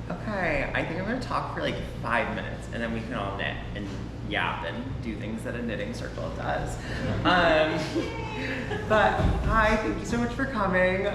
Okay, I think I'm gonna talk for like 5 minutes and then we can all knit and yap and do things that a knitting circle does. But hi, thank you so much for coming.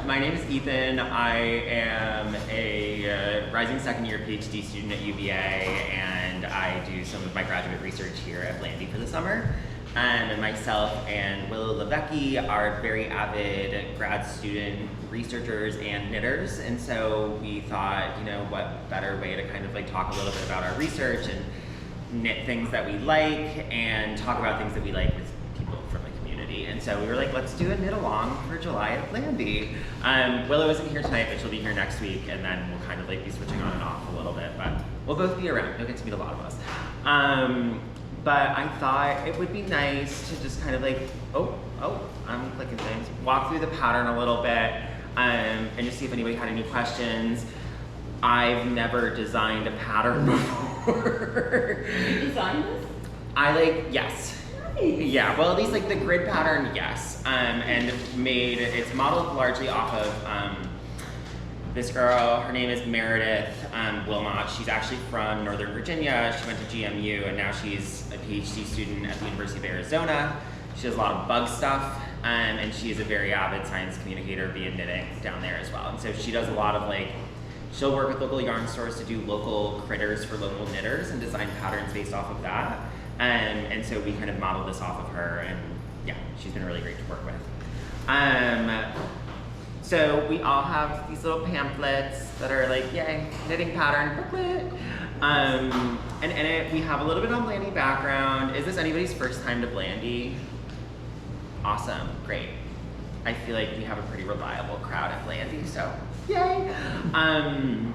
My name is Ethan. I am a rising second year PhD student at UVA, and I do some of my graduate research here at Blandy for the summer. And myself and Willow Levecki are very avid grad student researchers and knitters, and so we thought, you know, what better way to kind of like talk a little bit about our research and knit things that we like and talk about things that we like with people from the community. And so we were like, let's do a knit along for July at Blandy. Willow isn't here tonight, but she'll be here next week, and then we'll kind of like be switching on and off a little bit, but we'll both be around. You'll get to meet a lot of us. But I thought it would be nice to just kind of like, I'm clicking things, walk through the pattern a little bit, and just see if anybody had any questions. I've never designed a pattern before. You designed this? Yes. Nice. Yeah, well, at least like the grid pattern, yes. And it's modeled largely off of this girl. Her name is Meredith Wilmot. She's actually from Northern Virginia. She went to GMU, and now she's a PhD student at the University of Arizona. She does a lot of bug stuff, and she is a very avid science communicator via knitting down there as well. And so she does a lot of like, she'll work with local yarn stores to do local critters for local knitters and design patterns based off of that. And so we kind of modeled this off of her, and yeah, she's been really great to work with. So we all have these little pamphlets that are like, yay, knitting pattern booklet. And in it, we have a little bit on Blandy background. Is this anybody's first time to Blandy? Awesome, great. I feel like we have a pretty reliable crowd at Blandy, so yay. And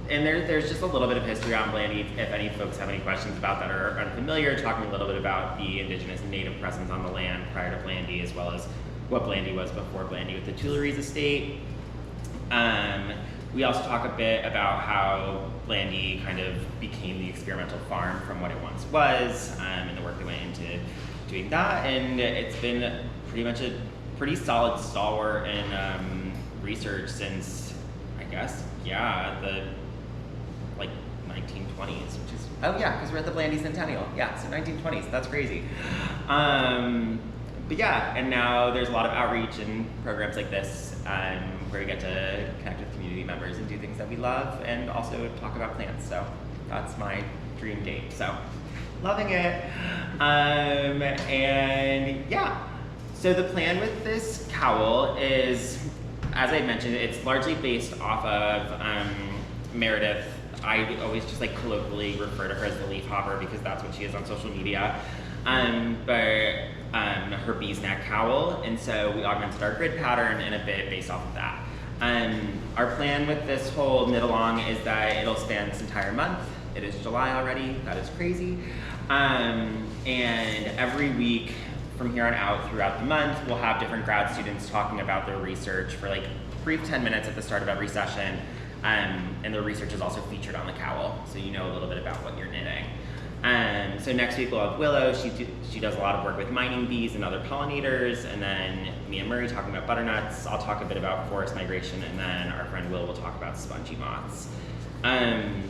there's just a little bit of history on Blandy, if any folks have any questions about that or are unfamiliar, talking a little bit about the indigenous and native presence on the land prior to Blandy, as well as what Blandy was before Blandy with the Tuileries estate. We also talk a bit about how Blandy kind of became the experimental farm from what it once was, and the work that went into doing that. And it's been pretty much a pretty solid stalwart in research since, I guess, the like 1920s, which is, oh yeah, because we're at the Blandy Centennial. Yeah, so 1920s, that's crazy. But yeah, and now there's a lot of outreach and programs like this where we get to connect with community members and do things that we love, and also talk about plants. So that's my dream date. So loving it. And yeah, so the plan with this cowl is, as I mentioned, it's largely based off of Meredith. I always just like colloquially refer to her as the leaf hopper because that's what she is on social media. Her bee's neck cowl, and so we augmented our grid pattern in a bit based off of that. Our plan with this whole knit along is that it'll span this entire month. It is July already, that is crazy. And every week from here on out throughout the month, we'll have different grad students talking about their research for like brief 10 minutes at the start of every session. And the research is also featured on the cowl, so you know a little bit about what you're knitting. So next week we'll have Willow. She does a lot of work with mining bees and other pollinators, and then me and Murray talking about butternuts. I'll talk a bit about forest migration, and then our friend Will talk about spongy moths.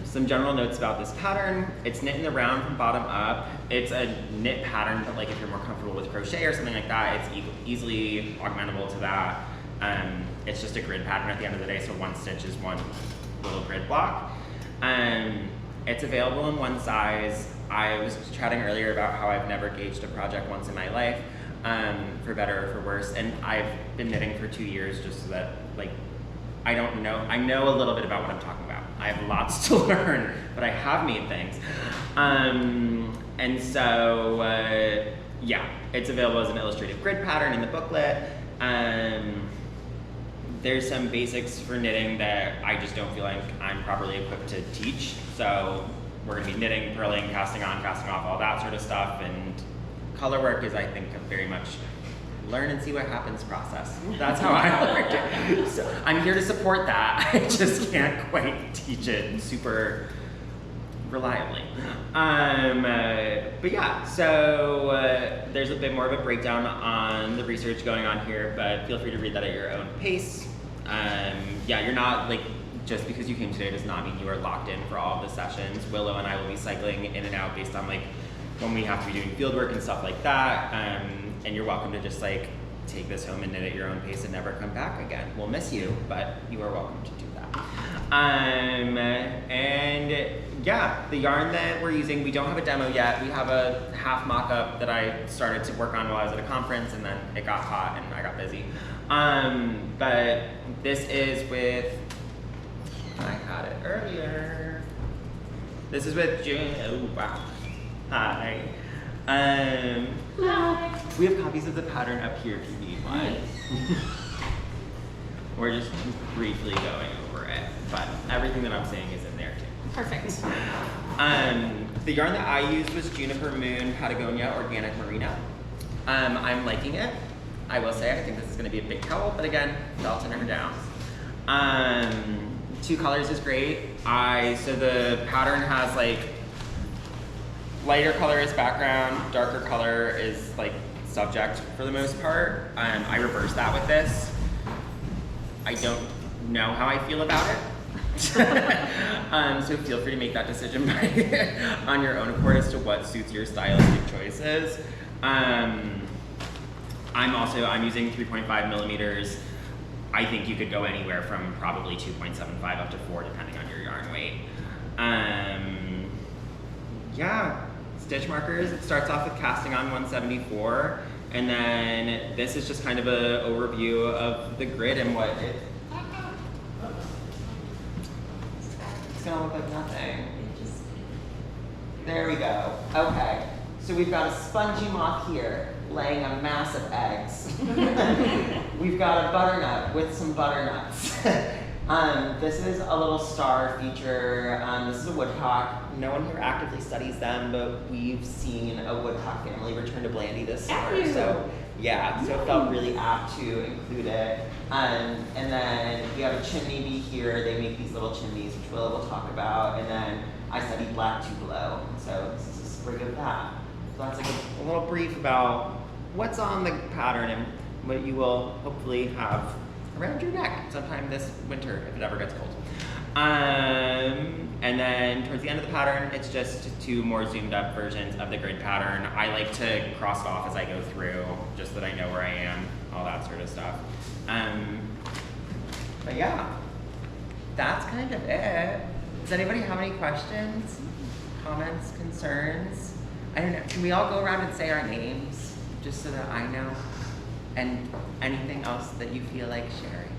Some general notes about this pattern. It's knit in the round from bottom up. It's a knit pattern, but like if you're more comfortable with crochet or something like that, it's easily augmentable to that. It's just a grid pattern at the end of the day, so one stitch is one little grid block. It's available in one size. I was chatting earlier about how I've never gauged a project once in my life, for better or for worse, and I've been knitting for 2 years just so that, like, I know a little bit about what I'm talking about. I have lots to learn, but I have made things. And so, yeah, it's available as an illustrative grid pattern in the booklet. There's some basics for knitting that I just don't feel like I'm properly equipped to teach. So we're gonna be knitting, purling, casting on, casting off, all that sort of stuff. And color work is, I think, a very much learn and see what happens process. That's how I learned it. So I'm here to support that. I just can't quite teach it super reliably. But yeah, so there's a bit more of a breakdown on the research going on here, but feel free to read that at your own pace. Yeah, you're not like just because you came today does not mean you are locked in for all of the sessions. Willow and I will be cycling in and out based on like when we have to be doing field work and stuff like that. And you're welcome to just like take this home and knit at your own pace and never come back again. We'll miss you, but you are welcome to do that. And yeah, the yarn that we're using, we don't have a demo yet. We have a half mock-up that I started to work on while I was at a conference, and then it got hot and I got busy. But this is with, I had it earlier. This is with June, oh wow, hi. Hi. We have copies of the pattern up here if you need one. Nice. We're just briefly going over it, but everything that I'm saying is in there too. Perfect. The yarn that I used was Juniper Moon Patagonia Organic Merino. I'm liking it. I will say I think this is going to be a big towel, but again, belting her down. 2 colors is great. So the pattern has like lighter color is background, darker color is like subject for the most part. I reversed that with this. I don't know how I feel about it. So feel free to make that decision on your own accord as to what suits your stylistic choices. I'm using 3.5 millimeters. I think you could go anywhere from probably 2.75 up to 4 depending on your yarn weight. Yeah, stitch markers, it starts off with casting on 174, and then this is just kind of an overview of the grid and what it's gonna look like nothing. There we go. Okay, so we've got a spongy moth here laying a mass of eggs. We've got a butternut with some butternuts. This is a little star feature. This is a woodcock. No one here actively studies them, but we've seen a woodcock family return to Blandy this summer. So yeah, so it felt really apt to include it. And then we have a chimney bee here. They make these little chimneys, which Willow will talk about. And then I studied black tupelo. So this is a sprig of that. So that's like a little brief about what's on the pattern and what you will hopefully have around your neck sometime this winter if it ever gets cold. And then towards the end of the pattern, it's just 2 more zoomed up versions of the grid pattern. I like to cross it off as I go through, just so that I know where I am, all that sort of stuff. But yeah, that's kind of it. Does anybody have any questions, comments, concerns? I don't know, can we all go around and say our names, just so that I know? And anything else that you feel like sharing?